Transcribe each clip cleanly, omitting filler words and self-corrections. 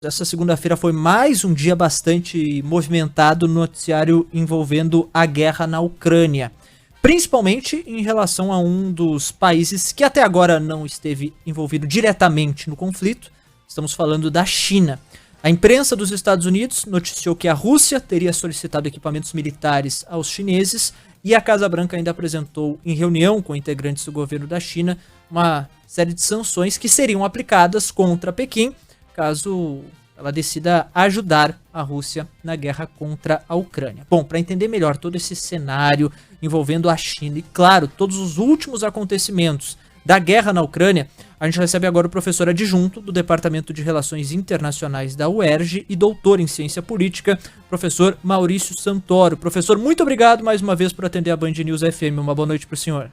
Essa segunda-feira foi mais um dia bastante movimentado no noticiário envolvendo a guerra na Ucrânia, principalmente em relação a um dos países que até agora não esteve envolvido diretamente no conflito. Estamos falando da China. A imprensa dos Estados Unidos noticiou que a Rússia teria solicitado equipamentos militares aos chineses e a Casa Branca ainda apresentou, em reunião com integrantes do governo da China, uma série de sanções que seriam aplicadas contra Pequim, caso ela decida ajudar a Rússia na guerra contra a Ucrânia. Bom, para entender melhor todo esse cenário envolvendo a China e, claro, todos os últimos acontecimentos da guerra na Ucrânia, a gente recebe agora o professor adjunto do Departamento de Relações Internacionais da UERJ e doutor em Ciência Política, professor Maurício Santoro. Professor, muito obrigado mais uma vez por atender a Band News FM. Uma boa noite para o senhor.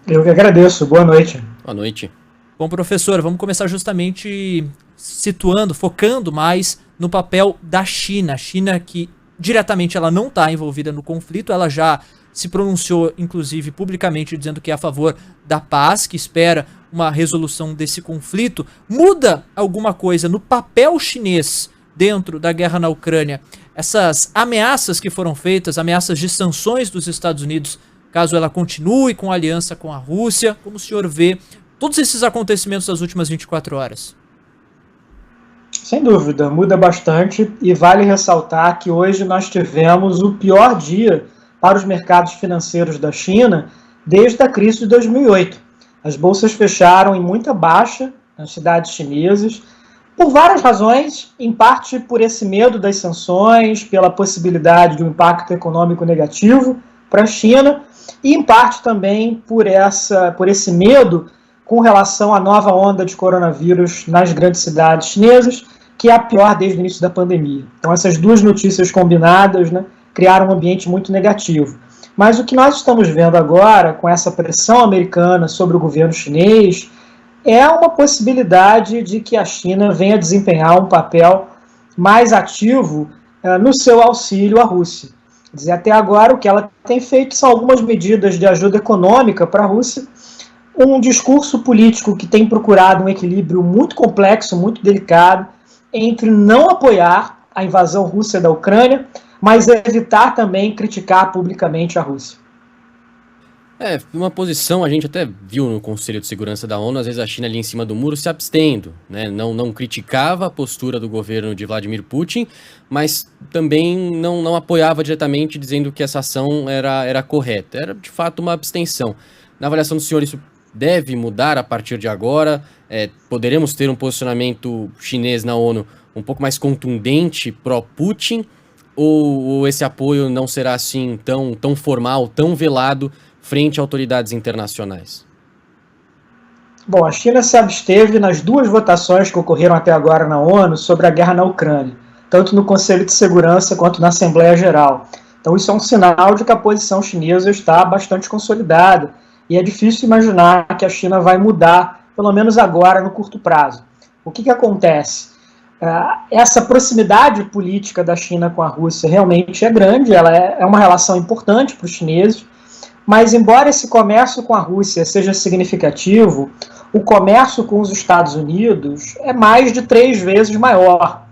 Eu que agradeço. Boa noite. Boa noite. Bom, professor, vamos começar justamente situando, focando mais no papel da China. A China que diretamente ela não está envolvida no conflito, ela já se pronunciou, inclusive, publicamente, dizendo que é a favor da paz, que espera uma resolução desse conflito. Muda alguma coisa no papel chinês dentro da guerra na Ucrânia? Essas ameaças que foram feitas, ameaças de sanções dos Estados Unidos, caso ela continue com a aliança com a Rússia, como o senhor vê todos esses acontecimentos das últimas 24 horas? Sem dúvida, muda bastante e vale ressaltar que hoje nós tivemos o pior dia para os mercados financeiros da China desde a crise de 2008. As bolsas fecharam em muita baixa nas cidades chinesas, por várias razões, em parte por esse medo das sanções, pela possibilidade de um impacto econômico negativo para a China, e em parte também por esse medo com relação à nova onda de coronavírus nas grandes cidades chinesas, que é a pior desde o início da pandemia. Então essas duas notícias combinadas, criaram um ambiente muito negativo. Mas o que nós estamos vendo agora, com essa pressão americana sobre o governo chinês, é uma possibilidade de que a China venha desempenhar um papel mais ativo no seu auxílio à Rússia. Quer dizer, até agora o que ela tem feito são algumas medidas de ajuda econômica para a Rússia, um discurso político que tem procurado um equilíbrio muito complexo, muito delicado, entre não apoiar a invasão russa da Ucrânia, mas evitar também criticar publicamente a Rússia. Uma posição, a gente até viu no Conselho de Segurança da ONU, às vezes a China ali em cima do muro se abstendo, não criticava a postura do governo de Vladimir Putin, mas também não apoiava diretamente, dizendo que essa ação era correta. Era, de fato, uma abstenção. Na avaliação do senhor, isso deve mudar a partir de agora? Poderemos ter um posicionamento chinês na ONU um pouco mais contundente pró-Putin? Ou esse apoio não será assim tão formal, tão velado frente a autoridades internacionais? Bom, a China se absteve nas duas votações que ocorreram até agora na ONU sobre a guerra na Ucrânia, tanto no Conselho de Segurança quanto na Assembleia Geral. Então isso é um sinal de que a posição chinesa está bastante consolidada e é difícil imaginar que a China vai mudar, pelo menos agora, no curto prazo. O que acontece? Essa proximidade política da China com a Rússia realmente é grande, ela é uma relação importante para os chineses, mas embora esse comércio com a Rússia seja significativo, o comércio com os Estados Unidos é mais de 3 vezes maior.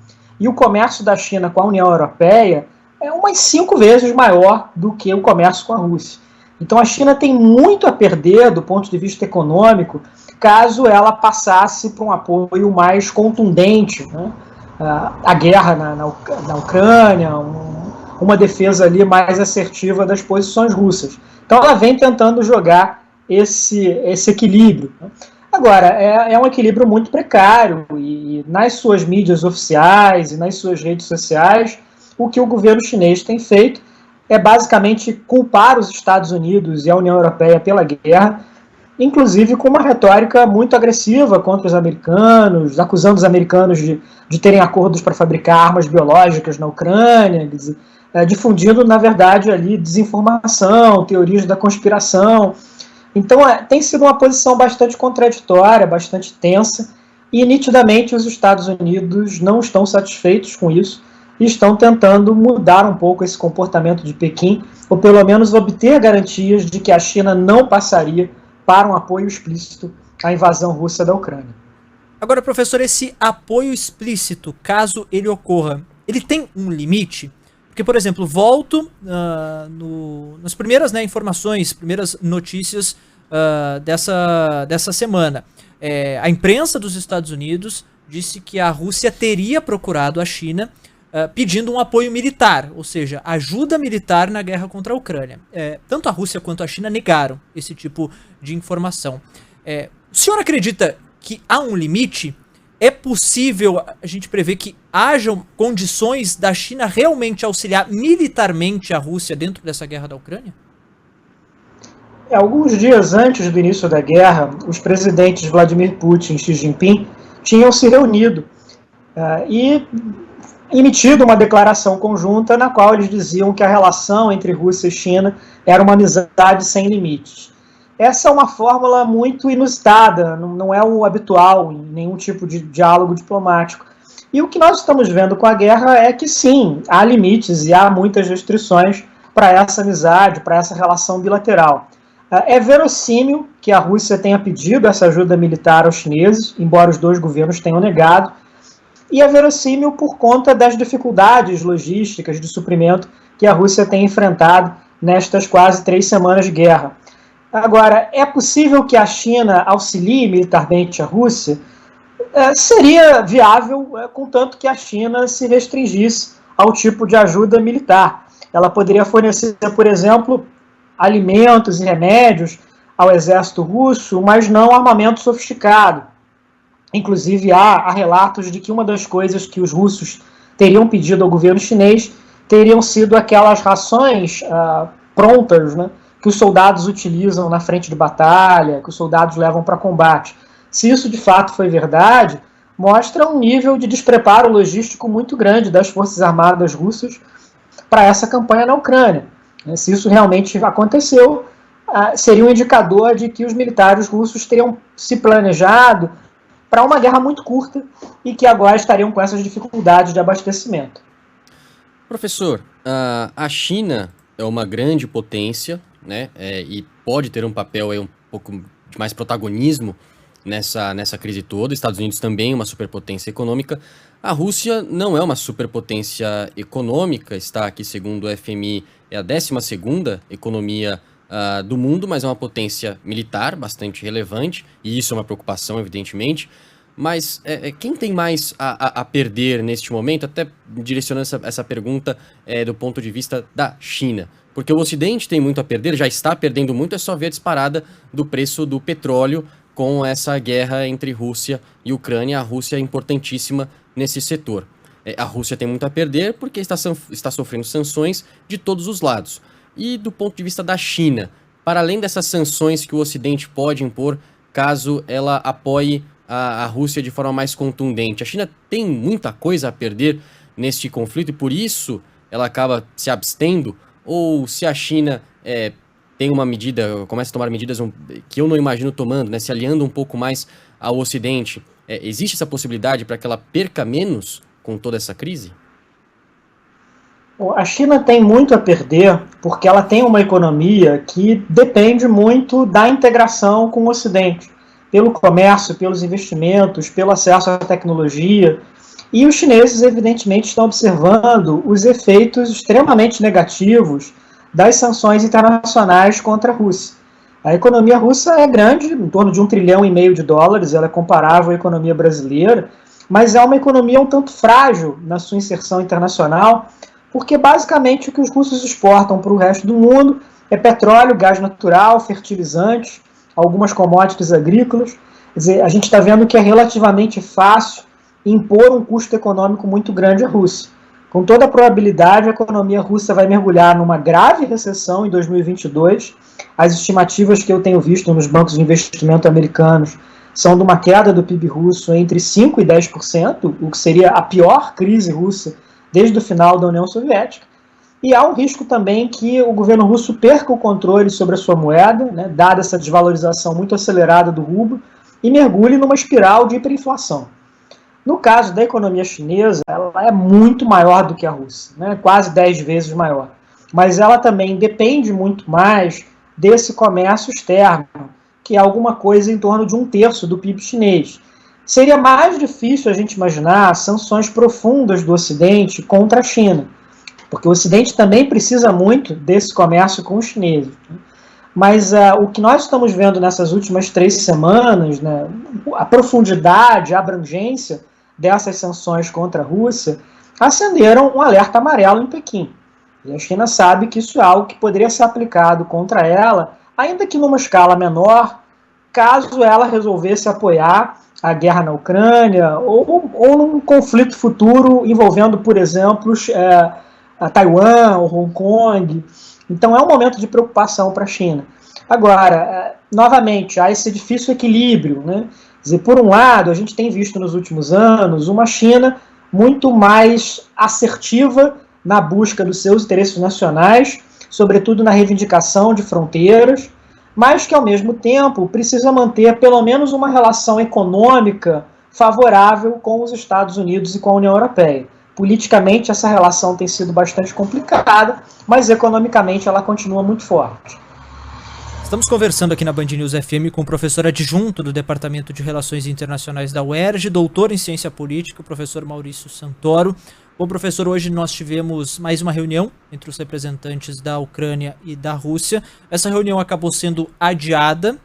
E o comércio da China com a União Europeia é umas 5 vezes maior do que o comércio com a Rússia. Então a China tem muito a perder do ponto de vista econômico caso ela passasse para um apoio mais contundente, à guerra na Ucrânia, uma defesa ali mais assertiva das posições russas. Então ela vem tentando jogar esse equilíbrio. Agora, é um equilíbrio muito precário e nas suas mídias oficiais e nas suas redes sociais, o que o governo chinês tem feito é basicamente culpar os Estados Unidos e a União Europeia pela guerra, inclusive com uma retórica muito agressiva contra os americanos, acusando os americanos de terem acordos para fabricar armas biológicas na Ucrânia, difundindo, na verdade, ali desinformação, teorias da conspiração. Então, tem sido uma posição bastante contraditória, bastante tensa, e nitidamente os Estados Unidos não estão satisfeitos com isso e estão tentando mudar um pouco esse comportamento de Pequim, ou pelo menos obter garantias de que a China não passaria para um apoio explícito à invasão russa da Ucrânia. Agora, professor, esse apoio explícito, caso ele ocorra, ele tem um limite? Porque, por exemplo, volto nas primeiras, né, informações, primeiras notícias dessa semana. A imprensa dos Estados Unidos disse que a Rússia teria procurado a China pedindo um apoio militar, ou seja, ajuda militar na guerra contra a Ucrânia. Tanto a Rússia quanto a China negaram esse tipo de informação. O senhor acredita que há um limite? É possível a gente prever que hajam condições da China realmente auxiliar militarmente a Rússia dentro dessa guerra da Ucrânia? Alguns dias antes do início da guerra, os presidentes Vladimir Putin e Xi Jinping tinham se reunido e emitido uma declaração conjunta na qual eles diziam que a relação entre Rússia e China era uma amizade sem limites. Essa é uma fórmula muito inusitada, não é o habitual em nenhum tipo de diálogo diplomático. E o que nós estamos vendo com a guerra é que sim, há limites e há muitas restrições para essa amizade, para essa relação bilateral. É verossímil que a Rússia tenha pedido essa ajuda militar aos chineses, embora os dois governos tenham negado, e é verossímil por conta das dificuldades logísticas de suprimento que a Rússia tem enfrentado nestas quase 3 semanas de guerra. Agora, é possível que a China auxilie militarmente a Rússia? Seria viável, contanto que a China se restringisse ao tipo de ajuda militar. Ela poderia fornecer, por exemplo, alimentos e remédios ao exército russo, mas não armamento sofisticado. Inclusive, há relatos de que uma das coisas que os russos teriam pedido ao governo chinês teriam sido aquelas rações prontas, né, que os soldados utilizam na frente de batalha, que os soldados levam para combate. Se isso de fato foi verdade, mostra um nível de despreparo logístico muito grande das forças armadas russas para essa campanha na Ucrânia. Se isso realmente aconteceu, seria um indicador de que os militares russos teriam se planejado para uma guerra muito curta e que agora estariam com essas dificuldades de abastecimento. Professor, a China é uma grande potência, né, e pode ter um papel um pouco de mais protagonismo nessa crise toda. Os Estados Unidos também é uma superpotência econômica. A Rússia não é uma superpotência econômica, está aqui, segundo o FMI, é a 12ª economia do mundo, mas é uma potência militar bastante relevante, e isso é uma preocupação, evidentemente. Mas quem tem mais a perder neste momento, até direcionando essa pergunta do ponto de vista da China? Porque o Ocidente tem muito a perder, já está perdendo muito, é só ver a disparada do preço do petróleo com essa guerra entre Rússia e Ucrânia. A Rússia é importantíssima nesse setor. A Rússia tem muito a perder porque está sofrendo sanções de todos os lados. E do ponto de vista da China, para além dessas sanções que o Ocidente pode impor, caso ela apoie a Rússia de forma mais contundente, a China tem muita coisa a perder neste conflito e por isso ela acaba se abstendo? Ou se a China tem uma medida, começa a tomar medidas que eu não imagino tomando, né, se aliando um pouco mais ao Ocidente, existe essa possibilidade para que ela perca menos com toda essa crise? Bom, a China tem muito a perder porque ela tem uma economia que depende muito da integração com o Ocidente, pelo comércio, pelos investimentos, pelo acesso à tecnologia. E os chineses, evidentemente, estão observando os efeitos extremamente negativos das sanções internacionais contra a Rússia. A economia russa é grande, em torno de $1,5 trilhão, ela é comparável à economia brasileira, mas é uma economia um tanto frágil na sua inserção internacional, porque basicamente o que os russos exportam para o resto do mundo é petróleo, gás natural, fertilizantes, algumas commodities agrícolas. Quer dizer, a gente está vendo que é relativamente fácil impor um custo econômico muito grande à Rússia. Com toda a probabilidade, a economia russa vai mergulhar numa grave recessão em 2022. As estimativas que eu tenho visto nos bancos de investimento americanos são de uma queda do PIB russo entre 5% e 10%, o que seria a pior crise russa desde o final da União Soviética. E há um risco também que o governo russo perca o controle sobre a sua moeda, né, dada essa desvalorização muito acelerada do rublo, e mergulhe numa espiral de hiperinflação. No caso da economia chinesa, ela é muito maior do que a Rússia, né? Quase 10 vezes maior. Mas ela também depende muito mais desse comércio externo, que é alguma coisa em torno de 1/3 do PIB chinês. seria mais difícil a gente imaginar sanções profundas do Ocidente contra a China, porque o Ocidente também precisa muito desse comércio com os chineses. Mas o que nós estamos vendo nessas últimas 3 semanas, né, a profundidade, a abrangência dessas sanções contra a Rússia, acenderam um alerta amarelo em Pequim. E a China sabe que isso é algo que poderia ser aplicado contra ela, ainda que numa escala menor, caso ela resolvesse apoiar a guerra na Ucrânia ou num conflito futuro envolvendo, por exemplo, a Taiwan ou Hong Kong. Então é um momento de preocupação para a China. Agora, novamente, há esse difícil equilíbrio, né? Quer dizer, por um lado, a gente tem visto nos últimos anos uma China muito mais assertiva na busca dos seus interesses nacionais, sobretudo na reivindicação de fronteiras, mas que, ao mesmo tempo, precisa manter pelo menos uma relação econômica favorável com os Estados Unidos e com a União Europeia. Politicamente, essa relação tem sido bastante complicada, mas economicamente ela continua muito forte. Estamos conversando aqui na Band News FM com o professor adjunto do Departamento de Relações Internacionais da UERJ, doutor em Ciência Política, o professor Maurício Santoro. Bom, professor, hoje nós tivemos mais uma reunião entre os representantes da Ucrânia e da Rússia. Essa reunião acabou sendo adiada,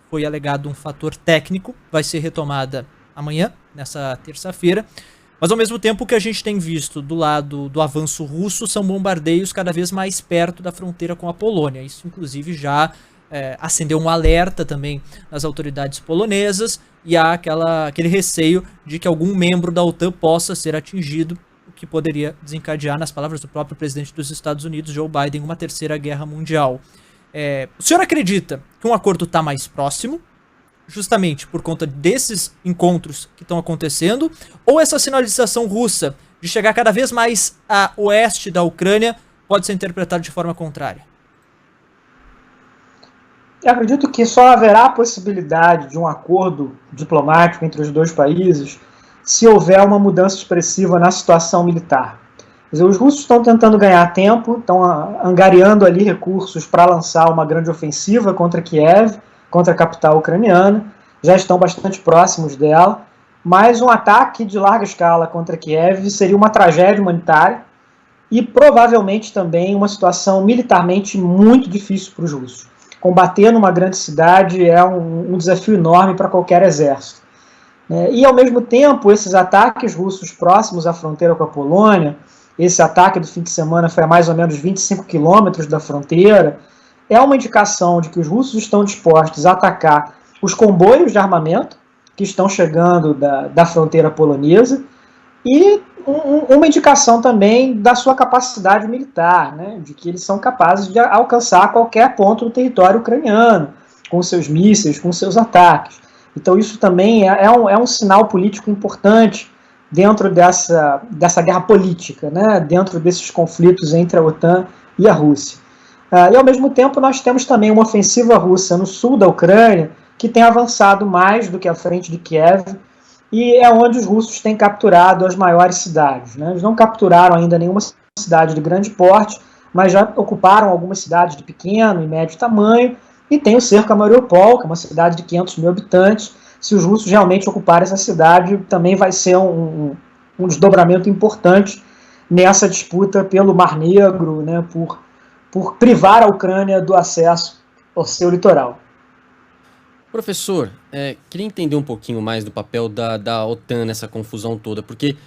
foi alegado um fator técnico, vai ser retomada amanhã, nessa terça-feira. Mas ao mesmo tempo o que a gente tem visto do lado do avanço russo são bombardeios cada vez mais perto da fronteira com a Polônia. Isso inclusive já acendeu um alerta também nas autoridades polonesas e há aquele receio de que algum membro da OTAN possa ser atingido, o que poderia desencadear, nas palavras do próprio presidente dos Estados Unidos, Joe Biden, uma terceira guerra mundial. O senhor acredita que um acordo está mais próximo, justamente por conta desses encontros que estão acontecendo, ou essa sinalização russa de chegar cada vez mais a oeste da Ucrânia pode ser interpretada de forma contrária? Eu acredito que só haverá a possibilidade de um acordo diplomático entre os dois países se houver uma mudança expressiva na situação militar. Quer dizer, os russos estão tentando ganhar tempo, estão angariando ali recursos para lançar uma grande ofensiva contra Kiev, contra a capital ucraniana, já estão bastante próximos dela, mas um ataque de larga escala contra Kiev seria uma tragédia humanitária e provavelmente também uma situação militarmente muito difícil para os russos. Combater numa grande cidade é um desafio enorme para qualquer exército. E, ao mesmo tempo, esses ataques russos próximos à fronteira com a Polônia, esse ataque do fim de semana foi a mais ou menos 25 quilômetros da fronteira, é uma indicação de que os russos estão dispostos a atacar os comboios de armamento que estão chegando da fronteira polonesa e uma indicação também da sua capacidade militar, né, de que eles são capazes de alcançar qualquer ponto do território ucraniano, com seus mísseis, com seus ataques. Então isso também é um sinal político importante dentro dessa guerra política, né, dentro desses conflitos entre a OTAN e a Rússia. E ao mesmo tempo nós temos também uma ofensiva russa no sul da Ucrânia que tem avançado mais do que a frente de Kiev, e é onde os russos têm capturado as maiores cidades, né? Eles não capturaram ainda nenhuma cidade de grande porte, mas já ocuparam algumas cidades de pequeno e médio tamanho, e tem o cerco a Mariupol, que é uma cidade de 500 mil habitantes. Se os russos realmente ocuparem essa cidade, também vai ser um desdobramento importante nessa disputa pelo Mar Negro, né, por privar a Ucrânia do acesso ao seu litoral. Professor, queria entender um pouquinho mais do papel da OTAN nessa confusão toda, porque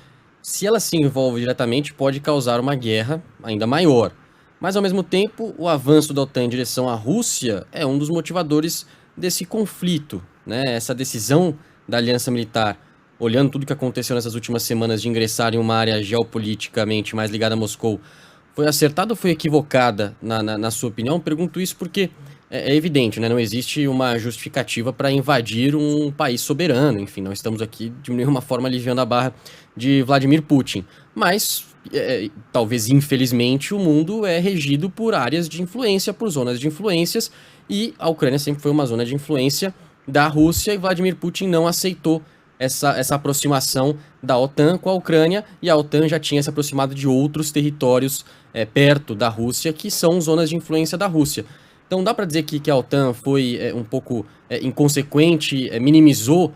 se ela se envolve diretamente pode causar uma guerra ainda maior. Mas, ao mesmo tempo, o avanço da OTAN em direção à Rússia é um dos motivadores desse conflito, né? Essa decisão da aliança militar, olhando tudo que aconteceu nessas últimas semanas de ingressar em uma área geopoliticamente mais ligada a Moscou, foi acertada ou foi equivocada, na sua opinião? Pergunto isso porque é evidente, né? Não existe uma justificativa para invadir um país soberano. Enfim, não estamos aqui de nenhuma forma aliviando a barra de Vladimir Putin. Mas, talvez infelizmente, o mundo é regido por áreas de influência, por zonas de influências, e a Ucrânia sempre foi uma zona de influência da Rússia, e Vladimir Putin não aceitou essa aproximação da OTAN com a Ucrânia, e a OTAN já tinha se aproximado de outros territórios perto da Rússia, que são zonas de influência da Rússia. Então dá para dizer que a OTAN foi um pouco inconsequente, minimizou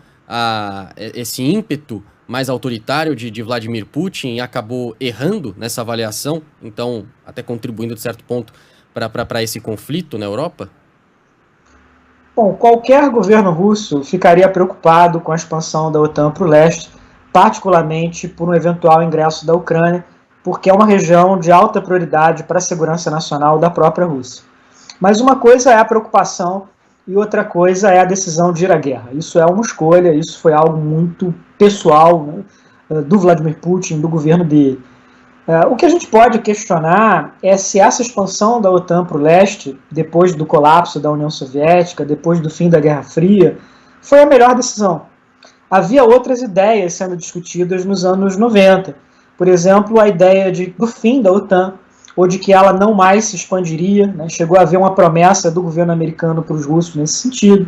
esse ímpeto mais autoritário de Vladimir Putin e acabou errando nessa avaliação, então até contribuindo de certo ponto para esse conflito na Europa? Bom, qualquer governo russo ficaria preocupado com a expansão da OTAN para o leste, particularmente por um eventual ingresso da Ucrânia, porque é uma região de alta prioridade para a segurança nacional da própria Rússia. Mas uma coisa é a preocupação e outra coisa é a decisão de ir à guerra. Isso é uma escolha, isso foi algo muito pessoal, né, do Vladimir Putin, do governo dele. O que a gente pode questionar é se essa expansão da OTAN para o leste, depois do colapso da União Soviética, depois do fim da Guerra Fria, foi a melhor decisão. Havia outras ideias sendo discutidas nos anos 90. Por exemplo, a ideia do fim da OTAN, ou de que ela não mais se expandiria, né? Chegou a haver uma promessa do governo americano para os russos nesse sentido,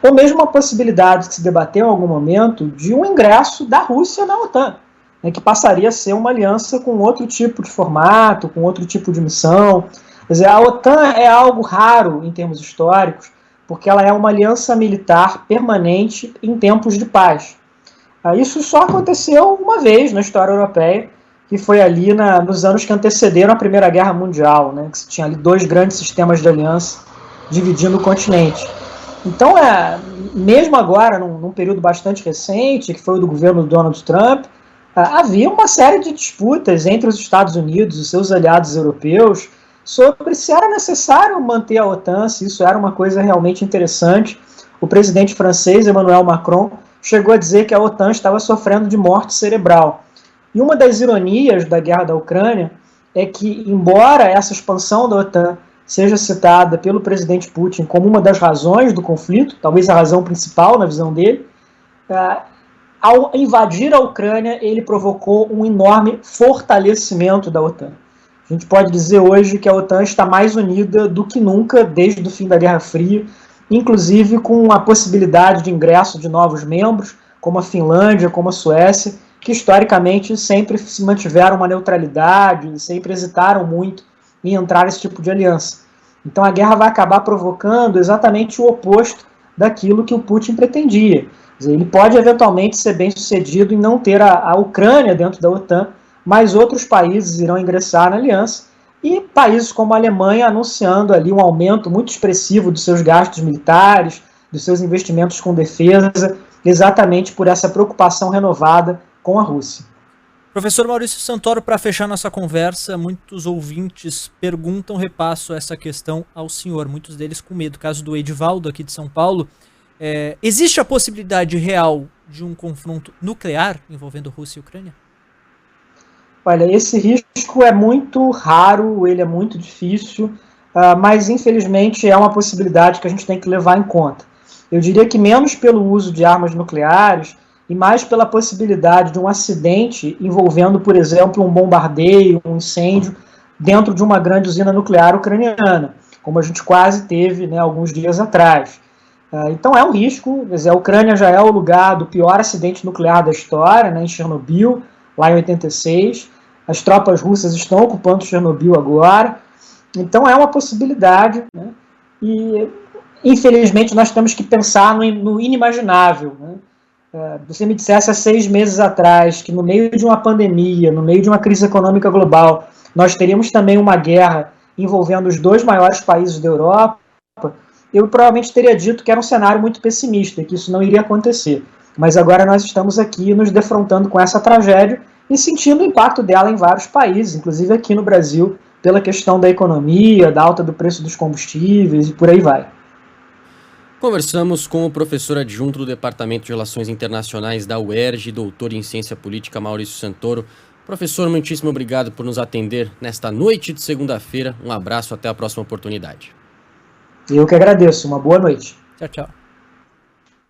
ou mesmo a possibilidade que se debateu em algum momento de um ingresso da Rússia na OTAN, né? Que passaria a ser uma aliança com outro tipo de formato, com outro tipo de missão. Quer dizer, a OTAN é algo raro em termos históricos, porque ela é uma aliança militar permanente em tempos de paz. Isso só aconteceu uma vez na história europeia, que foi ali nos anos que antecederam a Primeira Guerra Mundial, né, que se tinha ali dois grandes sistemas de aliança dividindo o continente. Então, mesmo agora, num período bastante recente, que foi o do governo do Donald Trump, havia uma série de disputas entre os Estados Unidos e seus aliados europeus sobre se era necessário manter a OTAN, se isso era uma coisa realmente interessante. O presidente francês, Emmanuel Macron, chegou a dizer que a OTAN estava sofrendo de morte cerebral. E uma das ironias da guerra da Ucrânia é que, embora essa expansão da OTAN seja citada pelo presidente Putin como uma das razões do conflito, talvez a razão principal na visão dele, ao invadir a Ucrânia, ele provocou um enorme fortalecimento da OTAN. A gente pode dizer hoje que a OTAN está mais unida do que nunca desde o fim da Guerra Fria, inclusive com a possibilidade de ingresso de novos membros, como a Finlândia, como a Suécia, que historicamente sempre se mantiveram uma neutralidade, sempre hesitaram muito em entrar nesse tipo de aliança. Então a guerra vai acabar provocando exatamente o oposto daquilo que o Putin pretendia. Quer dizer, ele pode eventualmente ser bem sucedido em não ter a Ucrânia dentro da OTAN, mas outros países irão ingressar na aliança, e países como a Alemanha anunciando ali um aumento muito expressivo dos seus gastos militares, dos seus investimentos com defesa, exatamente por essa preocupação renovada com a Rússia. Professor Maurício Santoro, para fechar nossa conversa, muitos ouvintes perguntam, repasso essa questão ao senhor, muitos deles com medo. Caso do Edivaldo, aqui de São Paulo, existe a possibilidade real de um confronto nuclear envolvendo Rússia e Ucrânia? Olha, esse risco é muito raro, ele é muito difícil, mas infelizmente é uma possibilidade que a gente tem que levar em conta. Eu diria que menos pelo uso de armas nucleares e mais pela possibilidade de um acidente envolvendo, por exemplo, um bombardeio, um incêndio dentro de uma grande usina nuclear ucraniana, como a gente quase teve, né, alguns dias atrás. Então é um risco, quer dizer, a Ucrânia já é o lugar do pior acidente nuclear da história, né, em Chernobyl, lá em 86. As tropas russas estão ocupando Chernobyl agora. Então é uma possibilidade, né, e infelizmente nós temos que pensar no inimaginável, né? Você me dissesse há 6 meses atrás que no meio de uma pandemia, no meio de uma crise econômica global, nós teríamos também uma guerra envolvendo os 2 maiores países da Europa, eu provavelmente teria dito que era um cenário muito pessimista, que isso não iria acontecer. Mas agora nós estamos aqui nos defrontando com essa tragédia e sentindo o impacto dela em vários países, inclusive aqui no Brasil, pela questão da economia, da alta do preço dos combustíveis e por aí vai. Conversamos com o professor adjunto do Departamento de Relações Internacionais da UERJ, doutor em Ciência Política, Maurício Santoro. Professor, muitíssimo obrigado por nos atender nesta noite de segunda-feira. Um abraço, até a próxima oportunidade. Eu que agradeço. Uma boa noite. Tchau, tchau.